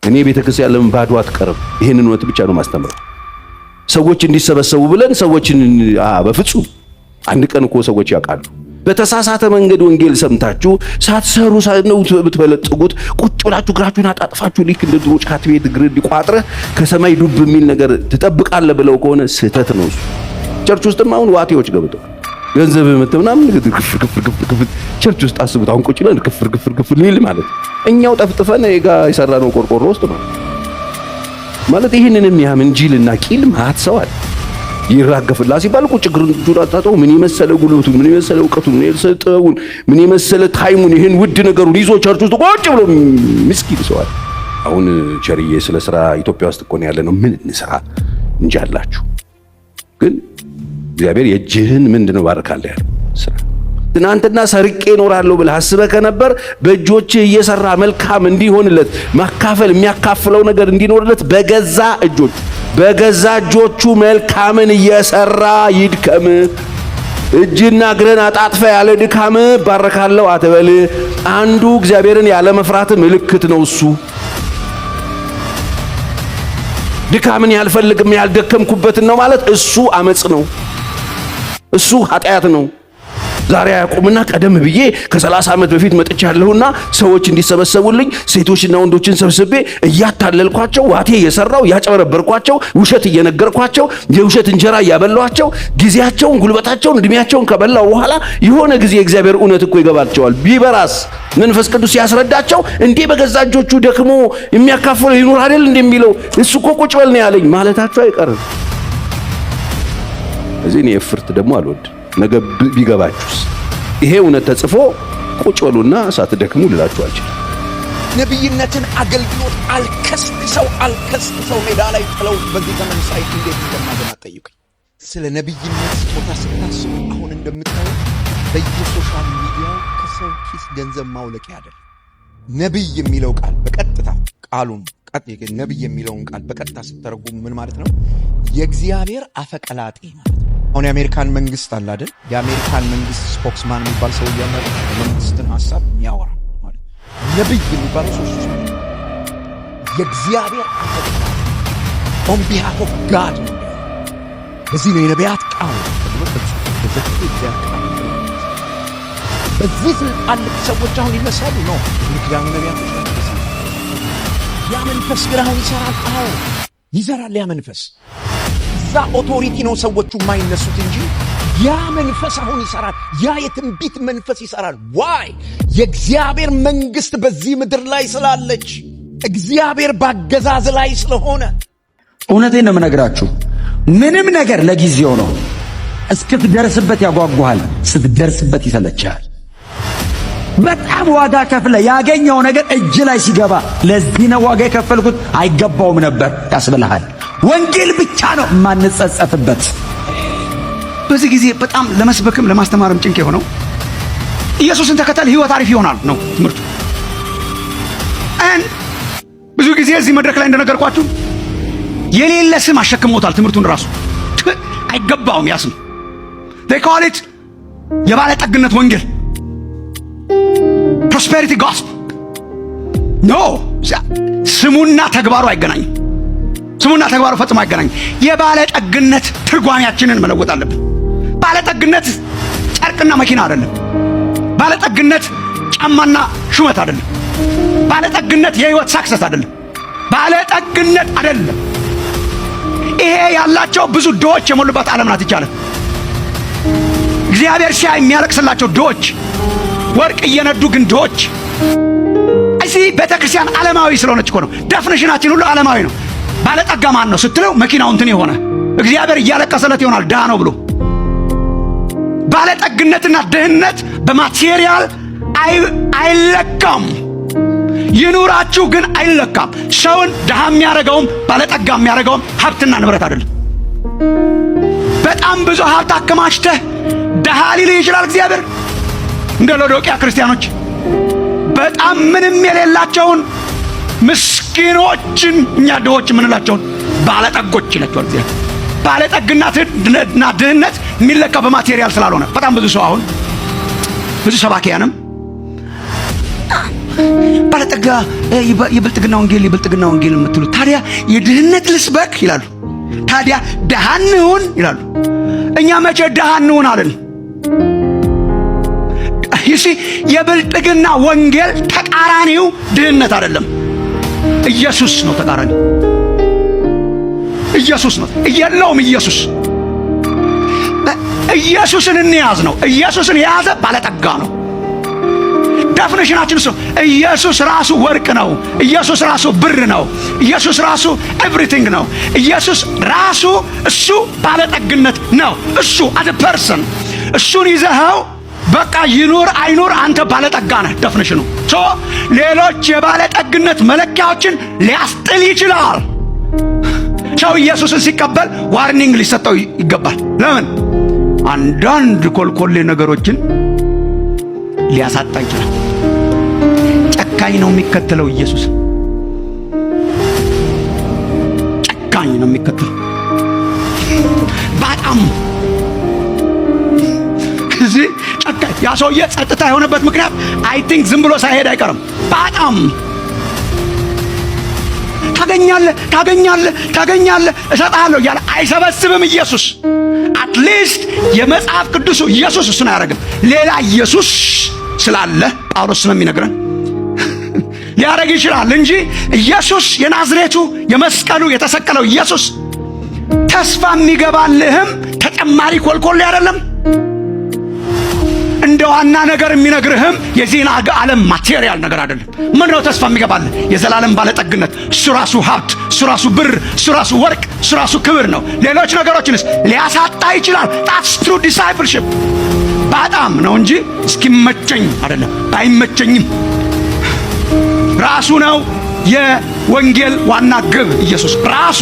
እኔ ቤተክርስቲያን ለምን ባዶ አትቀርም? ይሄንን እውነት ብቻ ነው ማስተምረው። ሰዎች እንዲሰበሰቡ ብለን ሰዎችን በፍጹም አንድ ቀን እኮ ሰዎች ያውቃሉ። በተሳሳተ መንገድ ወንጌል ሰምታችሁ ሳትሰሩ ነው ብትበለጥጉት ቁጭ ብላችሁ ግራችሁን አጣጥፋችሁ ልክ እንደ ድሮ ጫት ቤት እግር ሊቋጥረህ ከሰማይ ዱብ የሚል ነገር ትጠብቃለህ ብለው ከሆነ ስህተት ነው እሱ። ቸርች ውስጥም አሁን ዋቴዎች ገብተው ገንዘብ ምናምን ክፍር ቸርች ውስጥ አስቡት። አሁን ቁጭ ብለን ክፍር ሊል ማለት እኛው ጠፍጥፈን የሰራነው ቆርቆሮ ውስጥ ነው ማለት። ይሄንንም ያምን ጅልና ቂል ማት ሰው አለ ይራገፍላ ሲባል ቁጭ ግሩን አጣጣው ምን ይመሰለ ጉልበቱ ምን ይመሰለ ዕውቀቱ ምን ይመሰለ ጥበቡን ምን ይመሰለ ታይሙን ይሄን ውድ ነገሩን ይዞ ቸርች ውስጥ ቁጭ ብሎ ምስኪን ሰው አለ። አሁን ቸርዬ ስለ ስራ ኢትዮጵያ ውስጥ እኮ ነው ያለነው። ምን እንስራ እንጃላችሁ። ግን እግዚአብሔር የእጅህን ምንድነው ባርካለህ ያለው ስራ። ትናንትና ሰርቄ እኖራለሁ ብለህ አስበህ ከነበር በእጆችህ እየሰራ መልካም እንዲሆንለት ማካፈል የሚያካፍለው ነገር እንዲኖርለት በገዛ እጆቹ መልካምን እየሰራ ይድከም። እጅና እግርን አጣጥፈ ያለ ድካም ባረካለሁ አትበል። አንዱ እግዚአብሔርን ያለ መፍራት ምልክት ነው እሱ። ድካምን ያልፈልግም ያልደከምኩበትን ነው ማለት እሱ አመጽ ነው፣ እሱ ኃጢአት ነው። ዛሬ ያቆምና ቀደም ብዬ ከ30 ዓመት በፊት መጥቻለሁና ሰዎች እንዲሰበሰቡልኝ ሴቶችና ወንዶችን ሰብስቤ እያታለልኳቸው ዋቴ እየሰራው ያጨበረበርኳቸው ውሸት እየነገርኳቸው የውሸት እንጀራ እያበላኋቸው ጊዜያቸውን ጉልበታቸውን እድሜያቸውን ከበላው በኋላ የሆነ ጊዜ እግዚአብሔር እውነት እኮ ይገባቸዋል። ቢበራስ መንፈስ ቅዱስ ያስረዳቸው እንዴ በገዛ እጆቹ ደክሞ የሚያካፍለው ይኑር አይደል እንደሚለው እሱ እኮ ቁጭ በል ነው ያለኝ ማለታቸው አይቀርም። እዚህ ነው እፍርት ደግሞ አልወድ ነገ ቢገባችሁስ ይሄ እውነት ተጽፎ ቁጭ በሉና ሳትደክሙ ልላችሁ አልችልም። ነብይነትን አገልግሎት አልከስክሰው ሜዳ ላይ ጥለው በዚህ ዘመን ሳይት እንዴት እንደማገና ጠይቁኝ። ስለ ነብይነት ስጦታ ስታስቡ አሁን እንደምታዩ በየሶሻል ሚዲያው ከሰው ኪስ ገንዘብ ማውለቂያ አይደል። ነብይ የሚለው ቃል በቀጥታ ነብይ የሚለውን ቃል በቀጥታ ስትተረጉሙ ምን ማለት ነው? የእግዚአብሔር አፈቀላጤ ማለት ነው። አሁን የአሜሪካን መንግስት አለ አይደል? የአሜሪካን መንግስት ስፖክስማን የሚባል ሰው ያመጣ መንግስትን ሐሳብ የሚያወራ ማለት ነብይ የሚባለው ሰው የእግዚአብሔር አፈቀላጤ on behalf of God ነው። በዚህ ነው የነቢያት ቃል በዚህ ስልጣን ሰዎች አሁን ይነሳሉ ነው የኪዳኑ ነቢያቶች ናቸው። ያ መንፈስ ግን አሁን ይሰራል። ያ መንፈስ እዛ ኦቶሪቲ ነው ሰዎቹ የማይነሱት እንጂ ያ መንፈስ አሁን ይሰራል። ያ የትንቢት መንፈስ ይሰራል። ዋይ የእግዚአብሔር መንግስት በዚህ ምድር ላይ ስላለች፣ እግዚአብሔር ባገዛዝ ላይ ስለሆነ። እውነቴን ነው የምነግራችሁ። ምንም ነገር ለጊዜው ነው። እስክትደርስበት ያጓጓሃል፣ ስትደርስበት ይሰለችሃል። በጣም ዋጋ ከፍለ ያገኘው ነገር እጅ ላይ ሲገባ ለዚህ ነው ዋጋ የከፈልኩት አይገባውም ነበር ያስብልሃል። ወንጌል ብቻ ነው ማንጸጸትበት። በዚህ ጊዜ በጣም ለመስበክም ለማስተማርም ጭንቅ የሆነው ኢየሱስን ተከተል ህይወት አሪፍ ይሆናል ነው ትምህርቱ። ብዙ ጊዜ እዚህ መድረክ ላይ እንደነገርኳችሁ የሌለ ስም አሸክሞታል ትምህርቱን ራሱ አይገባውም። ያ ስም they call it የባለጠግነት ወንጌል prosperity gospel no ስሙና ተግባሩ አይገናኝም። ስሙና ተግባሩ ፈጽሞ አይገናኝም። የባለጠግነት ትርጓሜያችንን መለወጥ አለብን። ባለጠግነት ጨርቅና መኪና አይደለም። ባለጠግነት ጫማና ሹመት አይደለም። ባለጠግነት የህይወት ሳክሰስ አይደለም። ባለጠግነት አይደለም። ይሄ ያላቸው ብዙ ድሆች የሞሉባት ዓለም ናት ይቻላል። እግዚአብሔር ሲያይ የሚያለቅስላቸው ድሆች፣ ወርቅ እየነዱ ግን ድሆች። እዚህ ቤተክርስቲያን ዓለማዊ ስለሆነች እኮ ነው። ዴፊኒሽናችን ሁሉ ዓለማዊ ነው። ባለጠጋ ማን ነው ስትለው መኪናው እንትን የሆነ እግዚአብሔር እያለቀሰለት ይሆናል ድሃ ነው ብሎ። ባለጠግነትና ድህነት በማቴሪያል አይለካም። ይኑራችሁ ግን አይለካም። ሰውን ድሃ የሚያደርገውም ባለጠጋ የሚያደርገውም ሀብትና ንብረት አይደለም። በጣም ብዙ ሀብት አከማችተህ ድሃ ሊልህ ይችላል እግዚአብሔር። እንደ ሎዶቅያ ክርስቲያኖች በጣም ምንም የሌላቸውን ምስኪኖችን እኛ ድሆች የምንላቸውን ባለጠጎች ይላቸዋል እግዚአብሔር። ባለጠግነትና ድህነት የሚለካ በማቴሪያል ስላልሆነ በጣም ብዙ ሰው አሁን ብዙ ሰባኪያንም ባለጠጋ የብልጥግና ወንጌል የምትሉ ታዲያ የድህነት ልስበክ ይላሉ። ታዲያ ድሃ እንሁን ይላሉ። እኛ መቼ ድሃ እንሁን አለን? ይሲ የብልጥግና ወንጌል ተቃራኒው ድህነት አይደለም፣ ኢየሱስ ነው ተቃራኒው። ኢየሱስ ነው የለውም። ኢየሱስን እንያዝ ነው። ኢየሱስን የያዘ ባለጠጋ ነው። ዴፊኒሽናችን እሱ። ኢየሱስ ራሱ ወርቅ ነው። ኢየሱስ ራሱ ብር ነው። ኢየሱስ ራሱ ኤቭሪቲንግ ነው። ኢየሱስ ራሱ እሱ ባለጠግነት ነው። እሱ አዘ ፐርሰን እሱን ይዘኸው በቃ ይኑር አይኑር አንተ ባለጠጋ ነህ። ዴፊኒሽኑ ሌሎች የባለጠግነት መለኪያዎችን ሊያስጥል ይችላል። ሰው ኢየሱስን ሲቀበል ዋርኒንግ ሊሰጠው ይገባል። ለምን? አንዳንድ ኮልኮሌ ነገሮችን ሊያሳጣ ይችላል። ጨካኝ ነው የሚከተለው ኢየሱስ፣ ጨካኝ ነው የሚከተለው በጣም እዚህ ጨካኝ። ያ ሰውዬ ጸጥታ የሆነበት ምክንያት አይ ቲንክ ዝም ብሎ ሳይሄድ አይቀርም። በጣም ታገኛለህ እሰጥሃለሁ እያለ አይሰበስብም ኢየሱስ። አትሊስት የመጽሐፍ ቅዱሱ ኢየሱስ እሱን አያደርግም። ሌላ ኢየሱስ ስላለ ጳውሎስ ስለሚነግረን ሊያደርግ ይችላል እንጂ ኢየሱስ የናዝሬቱ የመስቀሉ የተሰቀለው ኢየሱስ ተስፋ የሚገባልህም ተጨማሪ ኮልኮሌ አይደለም። እንደ ዋና ነገር የሚነግርህም የዚህን ዓለም ማቴሪያል ነገር አይደለም። ምን ነው ተስፋ የሚገባልህ? የዘላለም ባለጠግነት፣ እሱ ራሱ ሀብት፣ እሱ ራሱ ብር፣ እሱ ራሱ ወርቅ፣ እሱ ራሱ ክብር ነው። ሌሎች ነገሮችንስ ሊያሳጣ ይችላል። ታትስ ትሩ ዲሳይፕልሺፕ በጣም ነው እንጂ እስኪመቸኝ አይደለም። ባይመቸኝም ራሱ ነው የወንጌል ዋና ግብ ኢየሱስ ራሱ።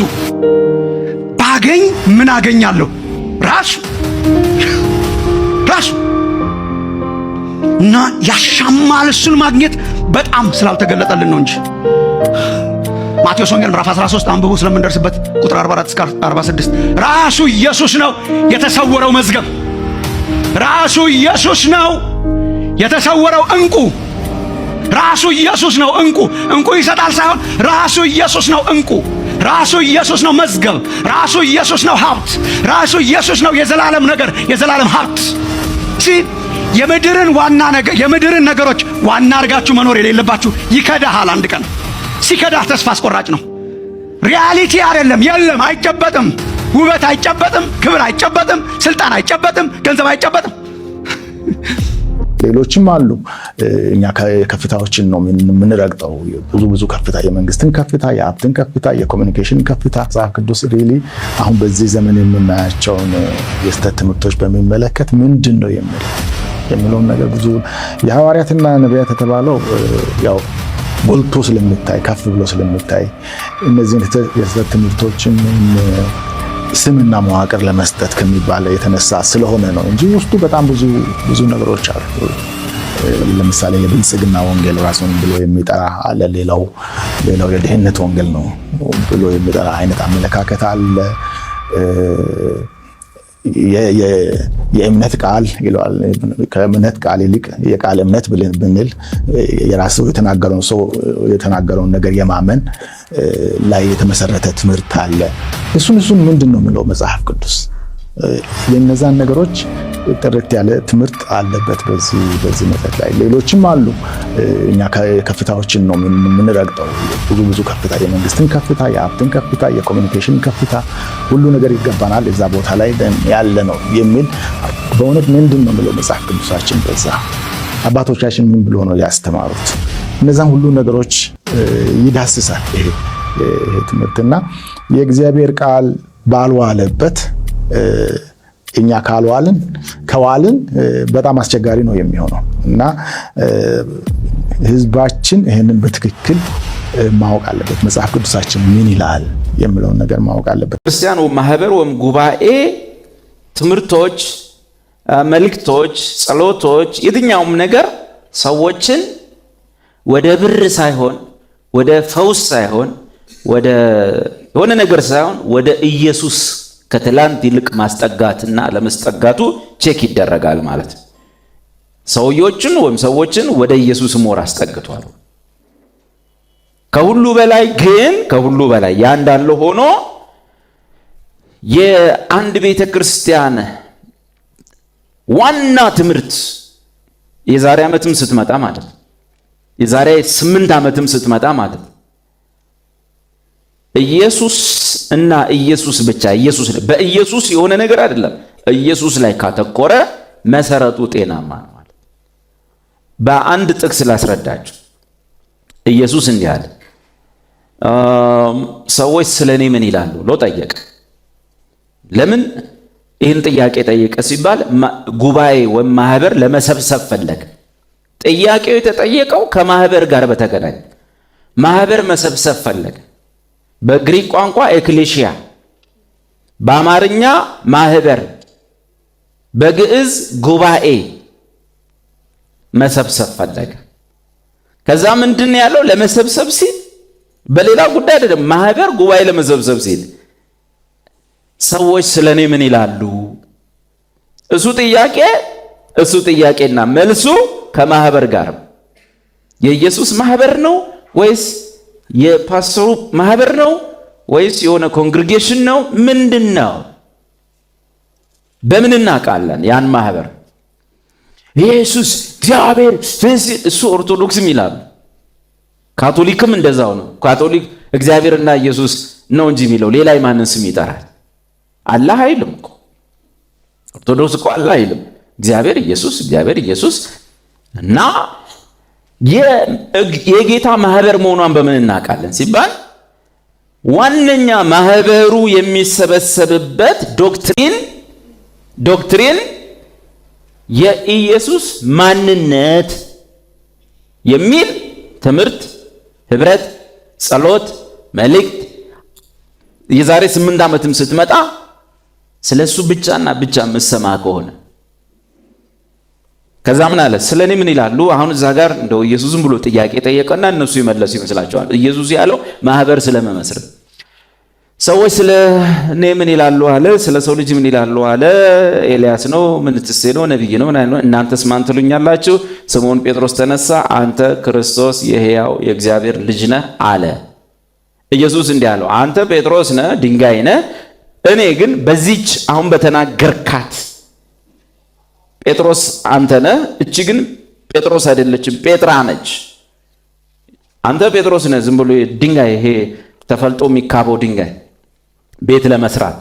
ባገኝ ምን አገኛለሁ? ራሱ እና ያሻማል። እሱን ማግኘት በጣም ስላልተገለጠልን ነው እንጂ ማቴዎስ ወንጌል ምዕራፍ 13 አንብቡ ስለምንደርስበት ቁጥር 44 እስከ 46 ራሱ ኢየሱስ ነው የተሰወረው መዝገብ። ራሱ ኢየሱስ ነው የተሰወረው ዕንቁ። ራሱ ኢየሱስ ነው ዕንቁ ይሰጣል ሳይሆን ራሱ ኢየሱስ ነው ዕንቁ። ራሱ ኢየሱስ ነው መዝገብ። ራሱ ኢየሱስ ነው ሀብት። ራሱ ኢየሱስ ነው የዘላለም ነገር፣ የዘላለም ሀብት። የምድርን ዋና ነገር የምድርን ነገሮች ዋና አድርጋችሁ መኖር የሌለባችሁ ይከዳሃል። አንድ ቀን ሲከዳህ ተስፋ አስቆራጭ ነው። ሪያሊቲ አይደለም። የለም፣ አይጨበጥም። ውበት አይጨበጥም። ክብር አይጨበጥም። ስልጣን አይጨበጥም። ገንዘብ አይጨበጥም። ሌሎችም አሉ። እኛ ከፍታዎችን ነው የምንረግጠው። ብዙ ከፍታ፣ የመንግስትን ከፍታ፣ የሀብትን ከፍታ፣ የኮሚኒኬሽን ከፍታ። መጽሐፍ ቅዱስ ሪሊ አሁን በዚህ ዘመን የምናያቸውን የስተት ትምህርቶች በሚመለከት ምንድን ነው የሚለውን ነገር ብዙ የሐዋርያትና ነቢያት የተባለው ያው ጎልቶ ስለሚታይ ከፍ ብሎ ስለሚታይ እነዚህን የስተት ትምህርቶችን ስምና መዋቅር ለመስጠት ከሚባለ የተነሳ ስለሆነ ነው እንጂ ውስጡ በጣም ብዙ ነገሮች አሉ። ለምሳሌ የብልጽግና ወንጌል ራሱን ብሎ የሚጠራ አለ። ሌላው የድህነት ወንጌል ነው ብሎ የሚጠራ አይነት አመለካከት አለ። የእምነት ቃል ይለዋል። ከእምነት ቃል ይልቅ የቃል እምነት ብንል የራሱ የተናገረውን ነገር የማመን ላይ የተመሰረተ ትምህርት አለ። እሱን ምንድን ነው የሚለው መጽሐፍ ቅዱስ? የነዛን ነገሮች ጥርት ያለ ትምህርት አለበት በዚህ መጽሐፍ ላይ። ሌሎችም አሉ። እኛ ከፍታዎችን ነው የምንረግጠው። ብዙ ከፍታ፣ የመንግስትን ከፍታ፣ የሀብትን ከፍታ፣ የኮሚኒኬሽን ከፍታ፣ ሁሉ ነገር ይገባናል እዛ ቦታ ላይ ያለ ነው የሚል በእውነት ምንድን ነው የሚለው መጽሐፍ ቅዱሳችን? በዛ አባቶቻችን ምን ብሎ ነው ያስተማሩት? እነዛን ሁሉ ነገሮች ይዳስሳል ይሄ ትምህርትና የእግዚአብሔር ቃል ባልዋለበት እኛ ከዋልን በጣም አስቸጋሪ ነው የሚሆነው እና ህዝባችን ይሄንን በትክክል ማወቅ አለበት። መጽሐፍ ቅዱሳችን ምን ይላል የሚለውን ነገር ማወቅ አለበት። ክርስቲያኑ ማህበር ወይም ጉባኤ ትምህርቶች፣ መልእክቶች፣ ጸሎቶች፣ የትኛውም ነገር ሰዎችን ወደ ብር ሳይሆን ወደ ፈውስ ሳይሆን ወደ የሆነ ነገር ሳይሆን ወደ ኢየሱስ ከትላንት ይልቅ ማስጠጋትና ለመስጠጋቱ ቼክ ይደረጋል ማለት ነው። ሰዎችን ወይም ሰዎችን ወደ ኢየሱስ ሞር አስጠግቷል። ከሁሉ በላይ ያ እንዳለ ሆኖ የአንድ ቤተ ክርስቲያን ዋና ትምህርት የዛሬ ዓመትም ስትመጣ ማለት ነው፣ የዛሬ 8 ዓመትም ስትመጣ ማለት ነው፣ ኢየሱስ እና ኢየሱስ ብቻ፣ በኢየሱስ የሆነ ነገር አይደለም፣ ኢየሱስ ላይ ካተኮረ መሰረቱ ጤናማ ነው ማለት። በአንድ ጥቅስ ላስረዳችሁ። ኢየሱስ እንዲህ አለ፣ ሰዎች ስለኔ ምን ይላሉ ብሎ ጠየቀ። ለምን ይህን ጥያቄ ጠየቀ ሲባል ጉባኤ ወይም ማህበር ለመሰብሰብ ፈለገ። ጥያቄው የተጠየቀው ከማህበር ጋር በተገናኘ ማህበር መሰብሰብ ፈለገ። በግሪክ ቋንቋ ኤክሌሽያ፣ በአማርኛ ማህበር፣ በግዕዝ ጉባኤ መሰብሰብ ፈለገ። ከዛ ምንድን ያለው ለመሰብሰብ ሲል በሌላ ጉዳይ አይደለም፣ ማህበር ጉባኤ ለመሰብሰብ ሲል ሰዎች ስለኔ ምን ይላሉ? እሱ ጥያቄና መልሱ ከማህበር ጋር የኢየሱስ ማህበር ነው ወይስ የፓስተሩ ማህበር ነው ወይስ የሆነ ኮንግሪጌሽን ነው? ምንድን ነው? በምን እናውቃለን? ያን ማህበር ኢየሱስ እግዚአብሔር እሱ ኦርቶዶክስም ይላሉ፣ ካቶሊክም እንደዛው ነው። ካቶሊክ እግዚአብሔርና ኢየሱስ ነው እንጂ የሚለው ሌላ የማንን ስም ይጠራል? አላህ አይልም እኮ። ኦርቶዶክስ እኮ አላህ አይልም፣ እግዚአብሔር ኢየሱስ እና የጌታ ማህበር መሆኗን በምን እናውቃለን ሲባል ዋነኛ ማህበሩ የሚሰበሰብበት ዶክትሪን የኢየሱስ ማንነት የሚል ትምህርት፣ ህብረት፣ ጸሎት፣ መልእክት የዛሬ 8 ዓመትም ስትመጣ ስለሱ ብቻና ብቻ መሰማ ከሆነ ከዛ ምን አለ? ስለኔ ምን ይላሉ? አሁን እዛ ጋር እንደው ኢየሱስም ብሎ ጥያቄ ጠየቀና እነሱ ይመለሱ ይመስላቸዋል። ኢየሱስ ያለው ማህበር ስለመመስረት ሰዎች ስለ እኔ ምን ይላሉ አለ። ስለ ሰው ልጅ ምን ይላሉ አለ። ኤልያስ ነው፣ ምንትሴ ነው፣ ነብይ ነው፣ እናንተስ ማን ትሉኛላችሁ? ስምዖን ጴጥሮስ ተነሳ፣ አንተ ክርስቶስ የሕያው የእግዚአብሔር ልጅ ነህ አለ። ኢየሱስ እንዲህ አለው፣ አንተ ጴጥሮስ ነህ፣ ድንጋይ ነህ። እኔ ግን በዚች አሁን በተናገርካት ጴጥሮስ አንተ ነህ፣ እቺ ግን ጴጥሮስ አይደለችም፣ ጴጥራ ነች። አንተ ጴጥሮስ ነህ፣ ዝም ብሎ ድንጋይ፣ ይሄ ተፈልጦ የሚካበው ድንጋይ ቤት ለመስራት።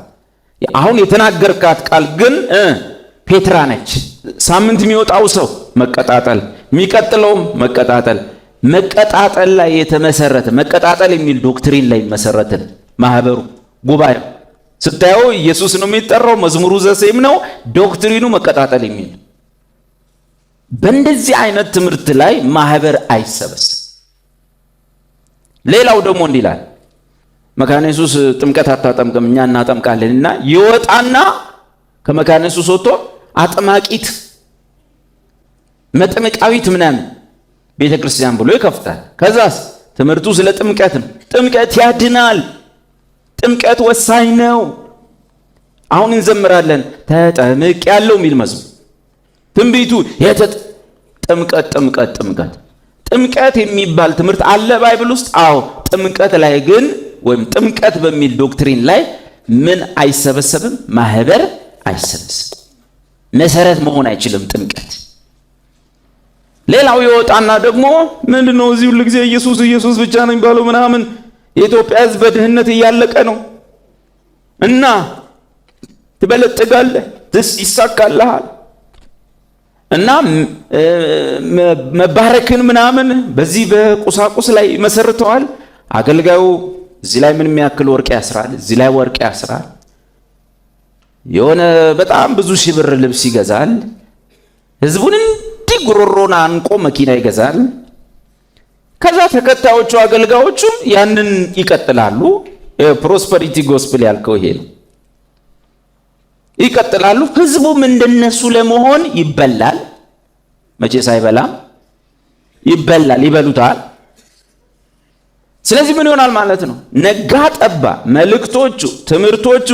አሁን የተናገርካት ቃል ግን ፔትራ ነች። ሳምንት የሚወጣው ሰው መቀጣጠል፣ የሚቀጥለውም መቀጣጠል ላይ የተመሰረተ መቀጣጠል የሚል ዶክትሪን ላይ መሰረትን ማህበሩ ጉባኤው ስታየው ኢየሱስ ነው የሚጠራው፣ መዝሙሩ ዘሴም ነው፣ ዶክትሪኑ መቀጣጠል የሚል። በእንደዚህ አይነት ትምህርት ላይ ማህበር አይሰበስም። ሌላው ደግሞ እንዲህ ይላል፣ መካነ ኢየሱስ ጥምቀት አታጠምቅም፣ እኛ እናጠምቃለንና ይወጣና ከመካነ ኢየሱስ ወጥቶ አጥማቂት መጥምቃዊት ምናምን ቤተ ክርስቲያን ብሎ ይከፍታል። ከዛስ ትምህርቱ ስለ ጥምቀት ነው። ጥምቀት ያድናል፣ ጥምቀት ወሳኝ ነው። አሁን እንዘምራለን ተጠምቅ ያለው የሚል መዝሙር። ትንቢቱ ጥምቀት የሚባል ትምህርት አለ ባይብል ውስጥ። አዎ፣ ጥምቀት ላይ ግን ወይም ጥምቀት በሚል ዶክትሪን ላይ ምን አይሰበሰብም? ማህበር አይሰበስብም። መሰረት መሆን አይችልም ጥምቀት። ሌላው ይወጣና ደግሞ ምንድነው እዚህ ሁሉ ጊዜ ኢየሱስ ብቻ ነው የሚባለው ምናምን። የኢትዮጵያ ሕዝብ በድህነት እያለቀ ነው እና ትበለጥጋለህ፣ ይሳካልሃል እና መባረክን ምናምን በዚህ በቁሳቁስ ላይ መሰርተዋል። አገልጋዩ እዚህ ላይ ምን የሚያክል ወርቅ ያስራል፣ እዚህ ላይ ወርቅ ያስራል። የሆነ በጣም ብዙ ሺህ ብር ልብስ ይገዛል። ህዝቡን እንዲህ ጉሮሮን አንቆ መኪና ይገዛል። ከዛ ተከታዮቹ አገልጋዮቹም ያንን ይቀጥላሉ። ፕሮስፐሪቲ ጎስፕል ያልከው ይሄ ነው። ይቀጥላሉ። ህዝቡም እንደነሱ ለመሆን ይበላል። መቼስ አይበላም፣ ይበላል፣ ይበሉታል። ስለዚህ ምን ይሆናል ማለት ነው? ነጋ ጠባ መልእክቶቹ፣ ትምህርቶቹ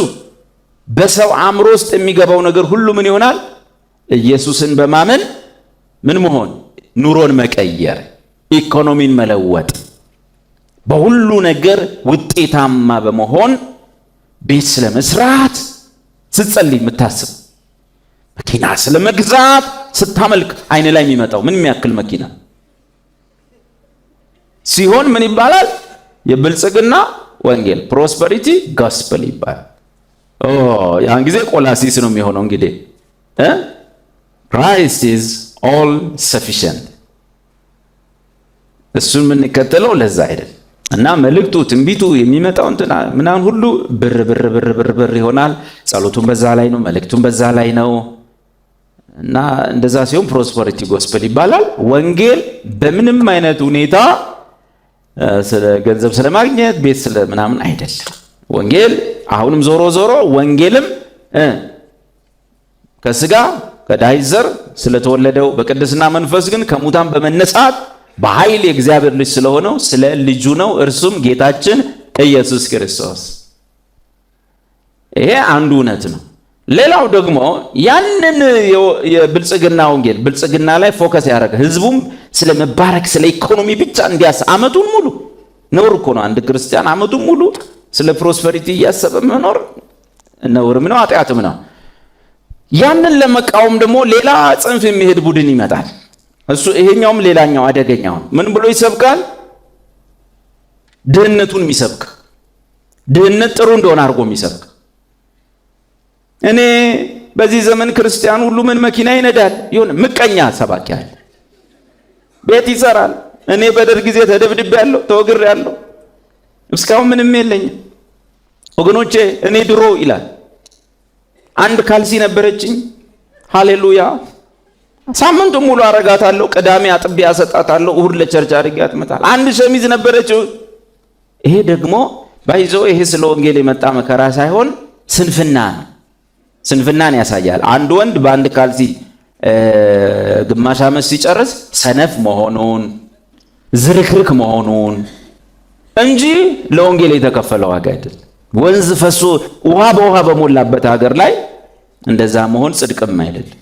በሰው አእምሮ ውስጥ የሚገባው ነገር ሁሉ ምን ይሆናል? ኢየሱስን በማመን ምን መሆን? ኑሮን መቀየር፣ ኢኮኖሚን መለወጥ፣ በሁሉ ነገር ውጤታማ በመሆን ቤት ስለመስራት ስትጸልይ የምታስብ፣ መኪና ስለመግዛት ስታመልክ አይን ላይ የሚመጣው ምን የሚያክል መኪና ሲሆን ምን ይባላል? የብልጽግና ወንጌል ፕሮስፐሪቲ ጎስፐል ይባላል። ያን ጊዜ ቆላሲስ ነው የሚሆነው። እንግዲህ Christ is all sufficient። እሱን የምንከተለው ለዛ አይደል እና መልእክቱ ትንቢቱ የሚመጣው እንትና ምናምን ሁሉ ብር ብር ብር ብር ብር ይሆናል። ጸሎቱን በዛ ላይ ነው፣ መልእክቱን በዛ ላይ ነው እና እንደዛ ሲሆን ፕሮስፐሪቲ ጎስፐል ይባላል። ወንጌል በምንም አይነት ሁኔታ ስለ ገንዘብ ስለማግኘት ቤት ስለ ምናምን አይደለም። ወንጌል አሁንም ዞሮ ዞሮ ወንጌልም ከስጋ ከዳዊት ዘር ስለተወለደው በቅድስና መንፈስ ግን ከሙታን በመነሳት በኃይል የእግዚአብሔር ልጅ ስለሆነው ስለ ልጁ ነው፣ እርሱም ጌታችን ኢየሱስ ክርስቶስ። ይሄ አንዱ እውነት ነው። ሌላው ደግሞ ያንን የብልጽግና ወንጌል ብልጽግና ላይ ፎከስ ያደረገ ህዝቡም ስለ መባረክ ስለ ኢኮኖሚ ብቻ እንዲያስ አመቱን ሙሉ ነውር እኮ ነው። አንድ ክርስቲያን አመቱን ሙሉ ስለ ፕሮስፐሪቲ እያሰበ መኖር ነውርም ነው ኃጢአትም ነው። ያንን ለመቃወም ደግሞ ሌላ ጽንፍ የሚሄድ ቡድን ይመጣል። እሱ ይሄኛውም ሌላኛው አደገኛው ምን ብሎ ይሰብካል? ድህነቱን የሚሰብክ ድህነት ጥሩ እንደሆነ አድርጎ የሚሰብክ እኔ በዚህ ዘመን ክርስቲያን ሁሉ ምን መኪና ይነዳል ይሁን ምቀኛ ሰባኪ አለ። ቤት ይሰራል። እኔ በደርግ ጊዜ ተደብድቤያለሁ፣ ተወግሬያለሁ፣ እስካሁን ምንም የለኝም። ወገኖቼ እኔ ድሮ ይላል አንድ ካልሲ ነበረችኝ፣ ሃሌሉያ ሳምንቱ ሙሉ አረጋታለሁ፣ ቅዳሜ አጥቤ አሰጣታለሁ፣ እሁድ ለቸርች አድርጌያት እመጣለሁ። አንድ ሸሚዝ ነበረችው። ይሄ ደግሞ ባይዞ ይሄ ስለ ወንጌል የመጣ መከራ ሳይሆን ስንፍና ነው። ስንፍናን ያሳያል። አንድ ወንድ በአንድ ካልሲ ግማሽ ዓመት ሲጨርስ ሰነፍ መሆኑን ዝርክርክ መሆኑን እንጂ ለወንጌል የተከፈለ ዋጋ አይደለም። ወንዝ ፈሶ ውሃ በውሃ በሞላበት ሀገር ላይ እንደዛ መሆን ጽድቅም አይደለም።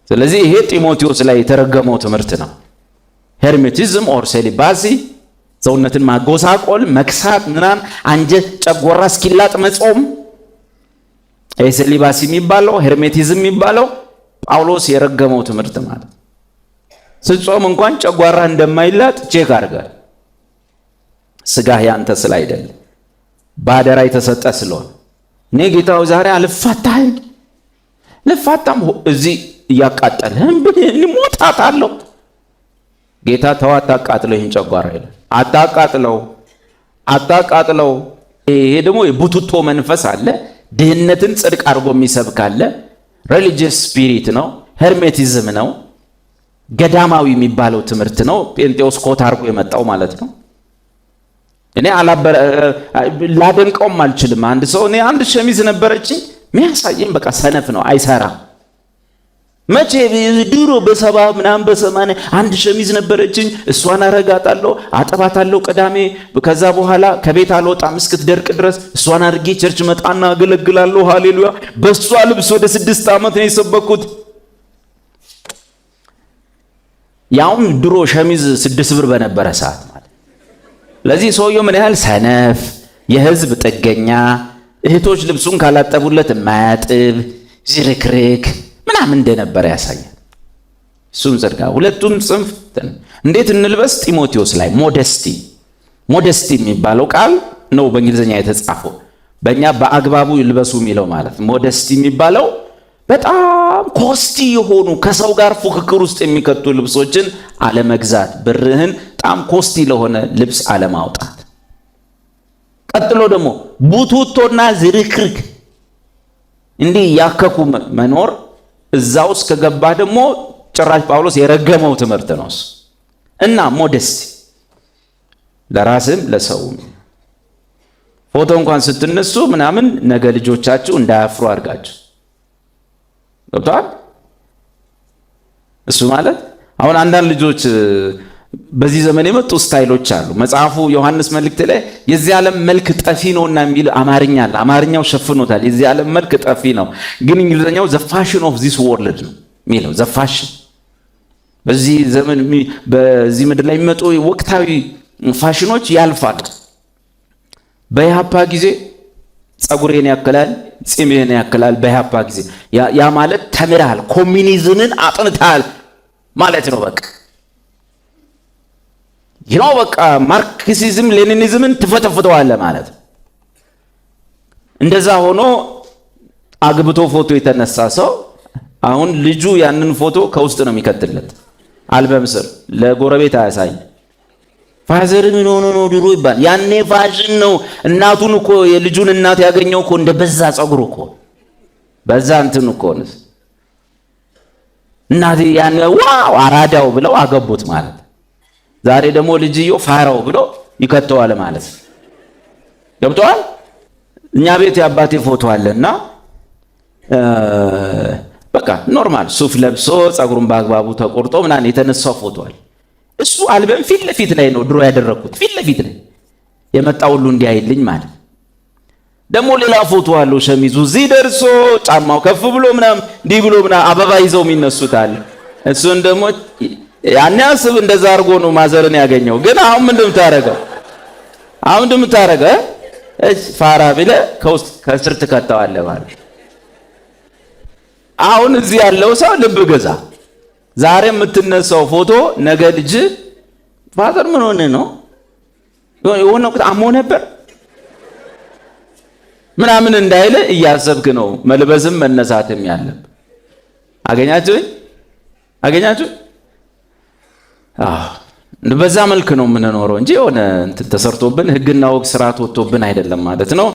ስለዚህ ይሄ ጢሞቴዎስ ላይ የተረገመው ትምህርት ነው። ሄርሜቲዝም ኦር ሴሊባሲ፣ ሰውነትን ማጎሳቆል፣ መክሳት፣ ምናምን አንጀት ጨጎራ እስኪላጥ መጾም፣ ሴሊባሲ የሚባለው ሄርሜቲዝም የሚባለው ጳውሎስ የረገመው ትምህርት ማለት። ስትጾም እንኳን ጨጓራ እንደማይላጥ ቼክ አድርጋል። ስጋህ ያንተ ስለ አይደለም ባደራ የተሰጠ ስለሆነ እኔ ጌታው ዛሬ አልፋታህም ልፋታም እዚህ እያቃጠልህም ልሞታታለሁ። ጌታ ተው አታቃጥለው፣ ይህን ጨጓራ ይላል። አታቃጥለው። ይሄ ደግሞ የቡቱቶ መንፈስ አለ። ድህነትን ጽድቅ አድርጎ የሚሰብክ አለ። ሪሊጂየስ ስፒሪት ነው። ሄርሜቲዝም ነው። ገዳማዊ የሚባለው ትምህርት ነው። ጴንጤዎስ ኮት አድርጎ የመጣው ማለት ነው። እኔ ላደንቀውም አልችልም። አንድ ሰው እኔ አንድ ሸሚዝ ነበረችኝ የሚያሳየኝ በቃ ሰነፍ ነው፣ አይሰራም። መቼ ድሮ በሰባ ምናምን በሰማንያ አንድ ሸሚዝ ነበረችኝ፣ እሷን አረጋታለሁ፣ አጠባታለሁ ቅዳሜ። ከዛ በኋላ ከቤት አልወጣም እስክትደርቅ ድረስ እሷን አድርጌ ቸርች መጣና አገለግላለሁ። ሃሌሉያ። በእሷ ልብስ ወደ 6 ዓመት ነው የሰበኩት። ያውም ድሮ ሸሚዝ 6 ብር በነበረ ሰዓት ማለት። ለዚህ ሰውየው ምን ያህል ሰነፍ፣ የህዝብ ጥገኛ፣ እህቶች ልብሱን ካላጠቡለት የማያጥብ ዝርክርክ ምናምን እንደነበረ ያሳያል። እሱም ጽድቃ ሁለቱም ጽንፍ እንዴት እንልበስ? ጢሞቴዎስ ላይ ሞደስቲ የሚባለው ቃል ነው በእንግሊዝኛ የተጻፈው። በእኛ በአግባቡ ይልበሱ የሚለው ማለት ሞደስቲ የሚባለው በጣም ኮስቲ የሆኑ ከሰው ጋር ፉክክር ውስጥ የሚከቱ ልብሶችን አለመግዛት፣ ብርህን በጣም ኮስቲ ለሆነ ልብስ አለማውጣት። ቀጥሎ ደግሞ ቡቱቶና ዝርክርክ እንዲህ ያከኩ መኖር። እዛ ውስጥ ከገባ ደግሞ ጭራሽ ጳውሎስ የረገመው ትምህርት ነው እና ሞደስቲ ለራስም ለሰውም። ፎቶ እንኳን ስትነሱ ምናምን ነገ ልጆቻችሁ እንዳያፍሩ አድርጋችሁ ገብቷል። እሱ ማለት አሁን አንዳንድ ልጆች በዚህ ዘመን የመጡ ስታይሎች አሉ። መጽሐፉ ዮሐንስ መልእክት ላይ የዚህ ዓለም መልክ ጠፊ ነውና የሚል አማርኛ አለ። አማርኛው ሸፍኖታል። የዚህ ዓለም መልክ ጠፊ ነው፣ ግን እንግሊዝኛው ዘ ፋሽን ኦፍ ዚስ ወርልድ ነው የሚለው። ዘ ፋሽን በዚህ ዘመን በዚህ ምድር ላይ የሚመጡ ወቅታዊ ፋሽኖች ያልፋሉ። በኢህአፓ ጊዜ ጸጉሬን ያክላል፣ ጺሜን ያክላል። በኢህአፓ ጊዜ ያ ማለት ተምረሃል፣ ኮሚኒዝምን አጥንተሃል ማለት ነው። በቃ ይኸው በቃ ማርክሲዝም ሌኒኒዝምን ትፈተፍተዋለህ ማለት ነው። እንደዛ ሆኖ አግብቶ ፎቶ የተነሳ ሰው አሁን ልጁ ያንን ፎቶ ከውስጥ ነው የሚከትለት አልበም ስር፣ ለጎረቤት አያሳይ። ፋዘር ምን ሆኖ ነው ድሮ ይባል። ያኔ ፋሽን ነው። እናቱን እኮ የልጁን እናት ያገኘው እኮ እንደ በዛ ጸጉር እኮ በዛ እንትን እኮ ነው። እናት ያኔ ዋው አራዳው ብለው አገቡት ማለት። ዛሬ ደግሞ ልጅዮ ፋራው ብሎ ይከተዋል ማለት ገብቷል። እኛ ቤት የአባቴ ፎቶ አለና በቃ ኖርማል ሱፍ ለብሶ ጸጉሩን በአግባቡ ተቆርጦ ምናምን የተነሳው ፎቶ አለ። እሱ አልበም ፊት ለፊት ላይ ነው ድሮ ያደረኩት። ፊት ለፊት ላይ የመጣ ሁሉ እንዲያይልኝ ማለት። ደግሞ ሌላ ፎቶ አለው ሸሚዙ እዚህ ደርሶ ጫማው ከፍ ብሎ ምናምን እንዲህ ብሎ ምናምን አበባ ይዘው የሚነሱት አለ። እሱን ደግሞ ያኔ አስብ እንደዛ አድርጎ ነው ማዘርን ያገኘው። ግን አሁን ምንድን የምታረገው? አሁን ምንድን የምታረገው? ፋራ ብለህ ከውስጥ ከስር ትከተዋለህ ማለት። አሁን እዚህ ያለው ሰው ልብ ገዛ። ዛሬ የምትነሳው ፎቶ ነገ ልጅ ፋዘር ምን ሆነ ነው የሆነ ወቅት አሞ ነበር ምናምን እንዳይለ እያሰብክ ነው መልበስም መነሳትም ያለብህ። አገኛችሁ? በዛ መልክ ነው የምንኖረው እንጂ የሆነ እንትን ተሰርቶብን ህግና ወግ ስርዓት ወጥቶብን አይደለም ማለት ነው።